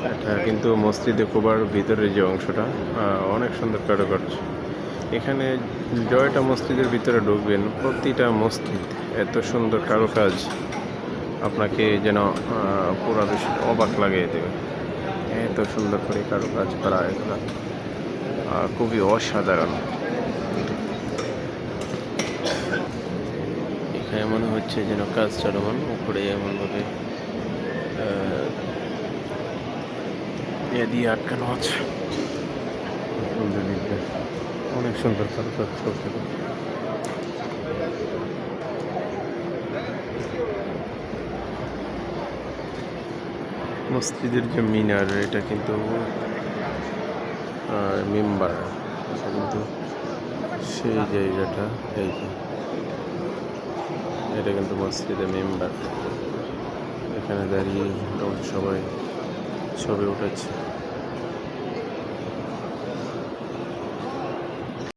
এটা কিন্তু মসজিদে কুবার ভিতরের যে অংশটা অনেক সুন্দর কারুকার্য। এখানে জয়টা মসজিদের ভিতরে ঢুকবেন, প্রতিটা মসজিদ এত সুন্দর কারুকাজ আপনাকে যেন পুরা বেশি অবাক লাগিয়ে দেবে। এত সুন্দর করে কারুকাজ করা এগুলো খুবই অসাধারণ। এখানে মনে হচ্ছে যেন কাজ চলমান, উপরে এমনভাবে দিয়ে আটকানো আছে। অনেক সুন্দর কারুকাজ করতে। মসজিদের যে মিনার, এটা কিন্তু মেম্বার, এটা কিন্তু সেই জায়গাটা, এই যে এটা কিন্তু মসজিদের মেম্বার। এখানে দাঁড়িয়ে সবাই ছবি উঠেছে।